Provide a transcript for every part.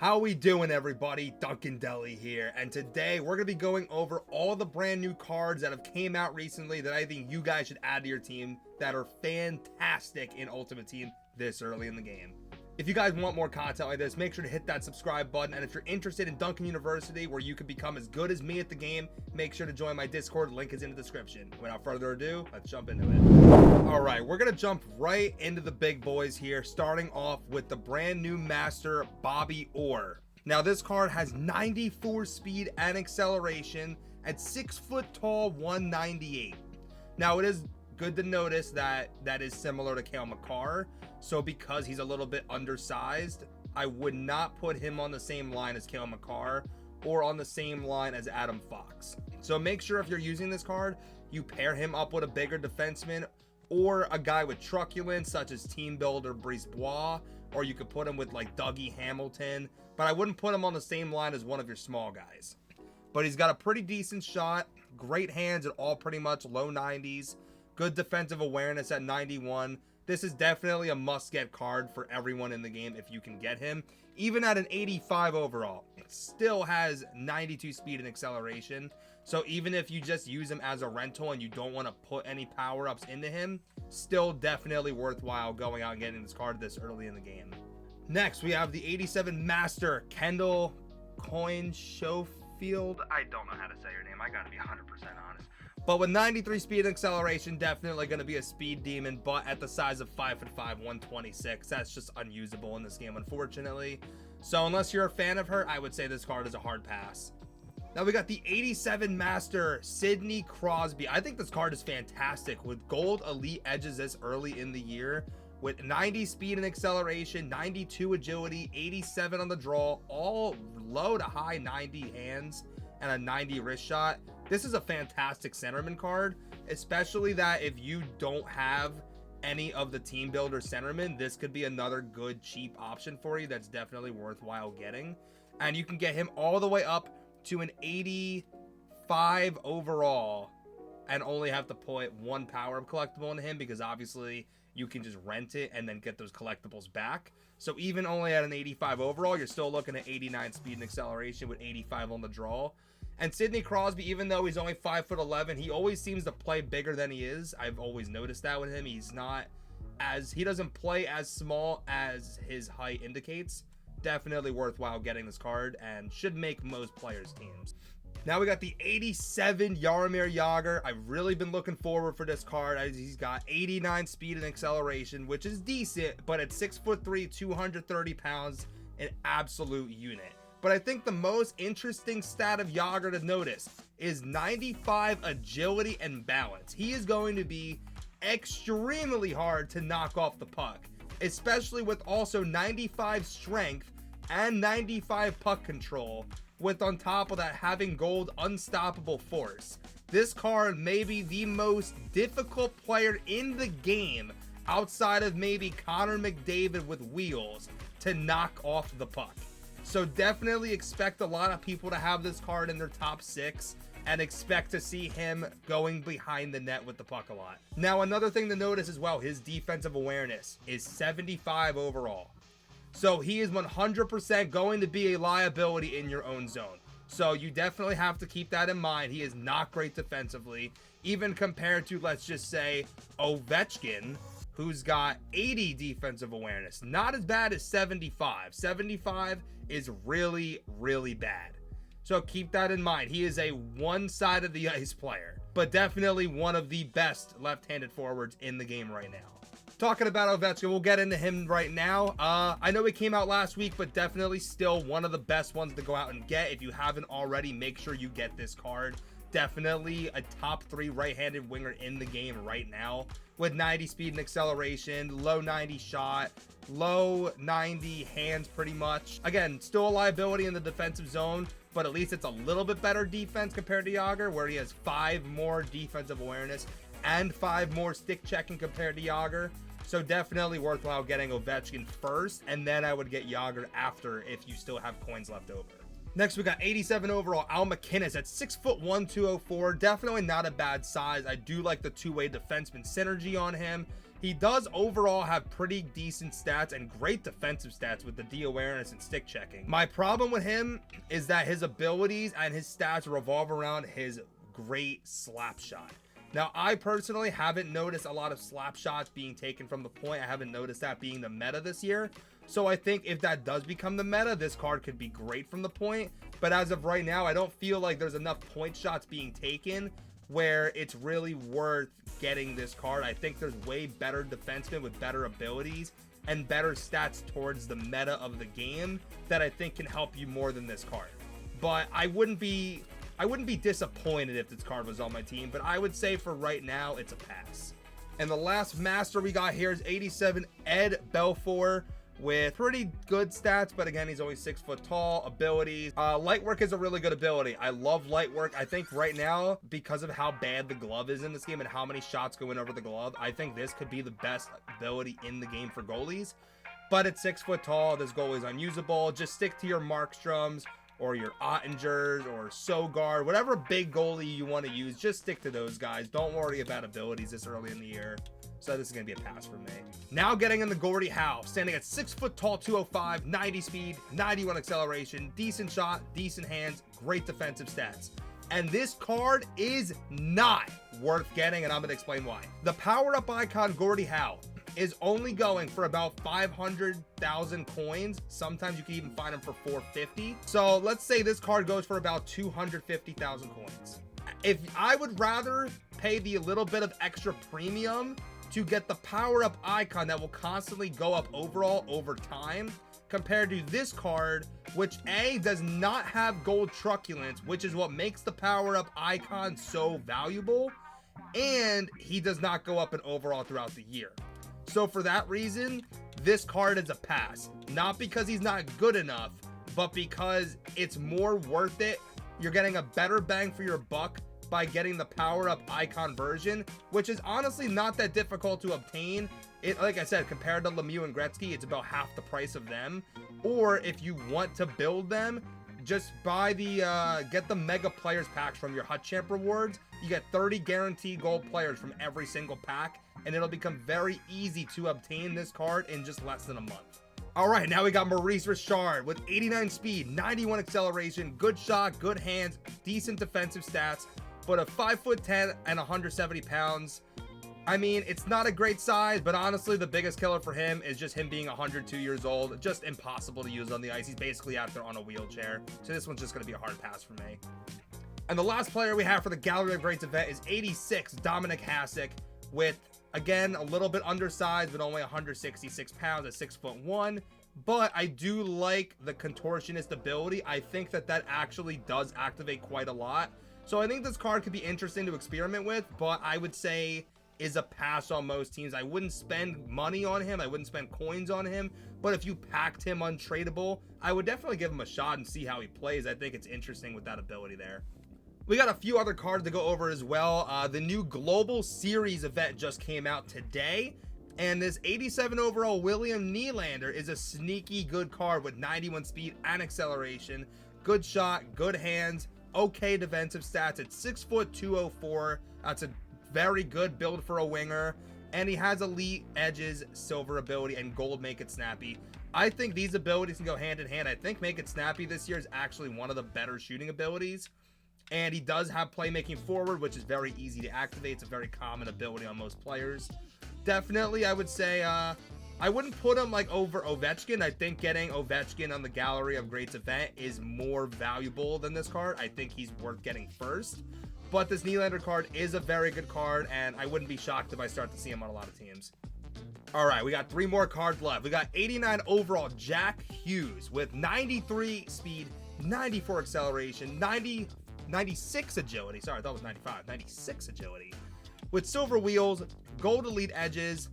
How we doing, everybody? Duncan Deli here, and today we're going to be going over all the brand new cards that have came out recently that I think you guys should add to your team that are fantastic in Ultimate Team this early in the game. If you guys want more content like this, make sure to hit that subscribe button, and if you're interested in Duncan University, where you can become as good as me at the game, make sure to join my Discord. Link is in the description. Without further ado, let's jump into it. All right, we're going to jump right into the big boys here, starting off with the brand new master, Bobby Orr. Now, this card has 94 speed and acceleration at 6 foot tall, 198. Now, it is good to notice that that is similar to Cale Makar. So because he's a little bit undersized, I would not put him on the same line as Cale Makar or on the same line as Adam Fox. So make sure if you're using this card, you pair him up with a bigger defenseman or a guy with truculence such as Team Builder Brisebois, or you could put him with like Dougie Hamilton, but I wouldn't put him on the same line as one of your small guys. But he's got a pretty decent shot, great hands at all pretty much low 90s, good defensive awareness at 91. This is definitely a must-get card for everyone in the game if you can get him. Even at an 85 overall, it still has 92 speed and acceleration. So even if you just use him as a rental and you don't want to put any power-ups into him, still definitely worthwhile going out and getting this card this early in the game. Next, we have the 87 Master, Kendall Coyne Schofield. I don't know how to say your name. I got to be 100% honest. But with 93 speed and acceleration, definitely going to be a speed demon, but at the size of 5'5", 126. That's just unusable in this game, unfortunately. So unless you're a fan of her, I would say this card is a hard pass. Now we got the 87 Master, Sidney Crosby. I think this card is fantastic with gold elite edges this early in the year. With 90 speed and acceleration, 92 agility, 87 on the draw, all low to high 90 hands, and a 90 wrist shot. This is a fantastic centerman card, especially that if you don't have any of the team builder centermen, this could be another good cheap option for you that's definitely worthwhile getting. And you can get him all the way up to an 85 overall and only have to put one power-up collectible into him, because obviously you can just rent it and then get those collectibles back. So even only at an 85 overall, you're still looking at 89 speed and acceleration with 85 on the draw. And Sidney Crosby, even though he's only 5'11", he always seems to play bigger than he is. I've always noticed that with him. He doesn't play as small as his height indicates. Definitely worthwhile getting this card and should make most players' teams. Now we got the 87 Jaromir Jagr. I've really been looking forward for this card as he's got 89 speed and acceleration, which is decent, but at 6'3", 230 pounds, an absolute unit. But I think the most interesting stat of Jagr to notice is 95 agility and balance. He is going to be extremely hard to knock off the puck, especially with also 95 strength and 95 puck control, with on top of that having gold unstoppable force. This card may be the most difficult player in the game outside of maybe Connor McDavid with wheels to knock off the puck. So definitely expect a lot of people to have this card in their top 6 and expect to see him going behind the net with the puck a lot. Now, another thing to notice as well, his defensive awareness is 75 overall. So he is 100% going to be a liability in your own zone. So you definitely have to keep that in mind. He is not great defensively, even compared to, let's just say, Ovechkin, who's got 80 defensive awareness. Not as bad as 75. 75 is really, really bad. So keep that in mind. He is a one side of the ice player, but definitely one of the best left-handed forwards in the game right now. Talking about Ovechkin, we'll get into him right now. I know he came out last week, but definitely still one of the best ones to go out and get. If you haven't already, make sure you get this card. Definitely a top 3 right-handed winger in the game right now, with 90 speed and acceleration, low 90 shot, low 90 hands pretty much. Again, still a liability in the defensive zone, but at least it's a little bit better defense compared to Jagr, where he has 5 more defensive awareness and 5 more stick checking compared to Jagr. So definitely worthwhile getting Ovechkin first, and then I would get Jagr after if you still have coins left over. Next, we got 87 overall, Al MacInnis at 6'1", 204. Definitely not a bad size. I do like the two-way defenseman synergy on him. He does overall have pretty decent stats and great defensive stats with the D awareness and stick checking. My problem with him is that his abilities and his stats revolve around his great slap shot. Now, I personally haven't noticed a lot of slap shots being taken from the point. I haven't noticed that being the meta this year. So I think if that does become the meta, this card could be great from the point. But as of right now, I don't feel like there's enough point shots being taken where it's really worth getting this card. I think there's way better defensemen with better abilities and better stats towards the meta of the game that I think can help you more than this card. But I wouldn't be disappointed if this card was on my team, but I would say for right now, it's a pass. And the last master we got here is 87 Ed Belfour with pretty good stats, but again, he's only 6 foot tall. Abilities, light work is a really good ability. I love light work. I think right now, because of how bad the glove is in this game and how many shots go in over the glove, I think this could be the best ability in the game for goalies. But it's 6 foot tall. This goalie is unusable. Just stick to your Markstroms or your Ottingers or Sogard, whatever big goalie you want to use. Just stick to those guys. Don't worry about abilities this early in the year. So this is going to be a pass for me. Now getting in the Gordie Howe, standing at 6 foot tall, 205, 90 speed, 91 acceleration, decent shot, decent hands, great defensive stats. And this card is not worth getting, and I'm going to explain why. The power-up icon Gordie Howe is only going for about 500,000 coins. Sometimes you can even find them for 450. So let's say this card goes for about 250,000 coins. If I would rather pay the little bit of extra premium to get the power-up icon that will constantly go up overall over time, compared to this card, which A, does not have gold truculence, which is what makes the power-up icon so valuable, and he does not go up in overall throughout the year. So for that reason, this card is a pass. Not because he's not good enough, but because it's more worth it. You're getting a better bang for your buck by getting the power-up icon version, which is honestly not that difficult to obtain. It, like I said, compared to Lemieux and Gretzky, it's about half the price of them. Or if you want to build them, just buy the get the mega players packs from your Hut Champ rewards. You get 30 guaranteed gold players from every single pack, and it'll become very easy to obtain this card in just less than a month. All right, now we got Maurice Richard with 89 speed, 91 acceleration, good shot, good hands, decent defensive stats, but a 5'10" and 170 pounds. I mean, it's not a great size, but honestly, the biggest killer for him is just him being 102 years old. Just impossible to use on the ice. He's basically out there on a wheelchair. So this one's just going to be a hard pass for me. And the last player we have for the Gallery of Greats event is 86 Dominic Hasek with, again, a little bit undersized, but only 166 pounds at 6'1". But I do like the contortionist ability. I think that actually does activate quite a lot. So I think this card could be interesting to experiment with, but I would say is a pass on most teams. I wouldn't spend money on him. I wouldn't spend coins on him. But if you packed him untradeable, I would definitely give him a shot and see how he plays. I think it's interesting with that ability there. We got a few other cards to go over as well. The new Global Series event just came out today. And this 87 overall William Nylander is a sneaky good card with 91 speed and acceleration. Good shot, good hands, okay defensive stats at 6 foot 204. That's a very good build for a winger, and he has elite edges, silver ability, and gold make it snappy. I think these abilities can go hand in hand. I think make it snappy this year is actually one of the better shooting abilities, and he does have playmaking forward, which is very easy to activate. It's a very common ability on most players. Definitely, I would say I wouldn't put him like over Ovechkin. I think getting Ovechkin on the Gallery of Greats event is more valuable than this card. I think he's worth getting first. But this Nylander card is a very good card, and I wouldn't be shocked if I start to see him on a lot of teams. All right, we got 3 more cards left. We got 89 overall Jack Hughes with 93 speed, 94 acceleration, 96 agility. Sorry, I thought it was 95. 96 agility. With silver wheels, gold elite edges,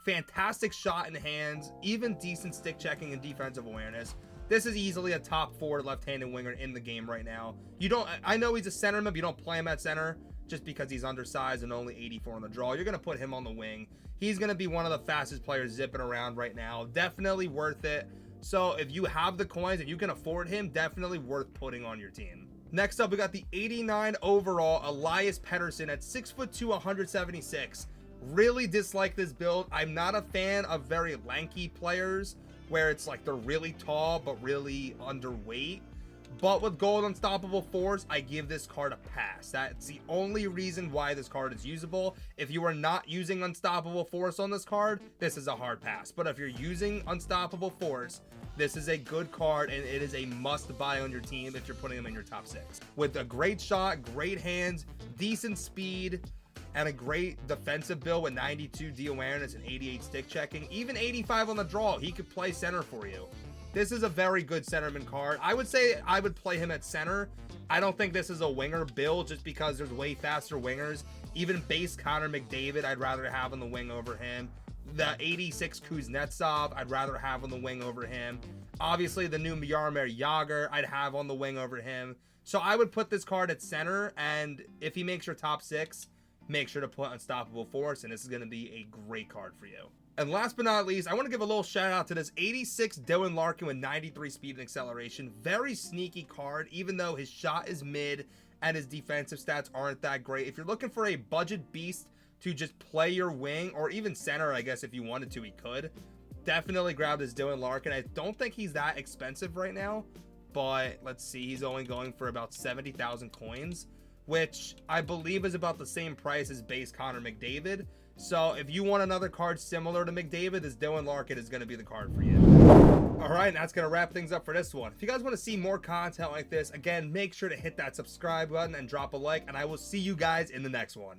fantastic shot in hands, even decent stick checking and defensive awareness. This is easily a top 4 left-handed winger in the game right now. I know he's a centerman, but you don't play him at center just because he's undersized and only 84 on the draw. You're going to put him on the wing. He's going to be one of the fastest players zipping around right now. Definitely worth it. So if you have the coins and you can afford him, definitely worth putting on your team. Next up, we got the 89 overall Elias Pettersson at 6'2", 176. Really dislike this build. I'm not a fan of very lanky players where it's like they're really tall but really underweight. But with Gold Unstoppable Force, I give this card a pass. That's the only reason why this card is usable. If you are not using Unstoppable Force on this card, this is a hard pass. But if you're using Unstoppable Force, this is a good card, and it is a must buy on your team if you're putting them in your top 6. With a great shot, great hands, decent speed, and a great defensive build with 92 D awareness and 88 stick checking, even 85 on the draw, he could play center for you. This is a very good centerman card. I would say I would play him at center. I don't think this is a winger build just because there's way faster wingers. Even base Connor McDavid, I'd rather have on the wing over him. The 86 Kuznetsov, I'd rather have on the wing over him. Obviously, the new Jaromir Jagr, I'd have on the wing over him. So I would put this card at center, and if he makes your top 6, make sure to put Unstoppable Force, and this is going to be a great card for you. And last but not least, I want to give a little shout out to this 86 Dylan Larkin with 93 speed and acceleration. Very sneaky card, even though his shot is mid and his defensive stats aren't that great. If you're looking for a budget beast to just play your wing, or even center, I guess if you wanted to, he could. Definitely grab this Dylan Larkin. I don't think he's that expensive right now, but let's see, he's only going for about 70,000 coins, which I believe is about the same price as base Connor McDavid. So if you want another card similar to McDavid, this Dylan Larkin is going to be the card for you. All right, that's going to wrap things up for this one. If you guys want to see more content like this, again, make sure to hit that subscribe button and drop a like, and I will see you guys in the next one.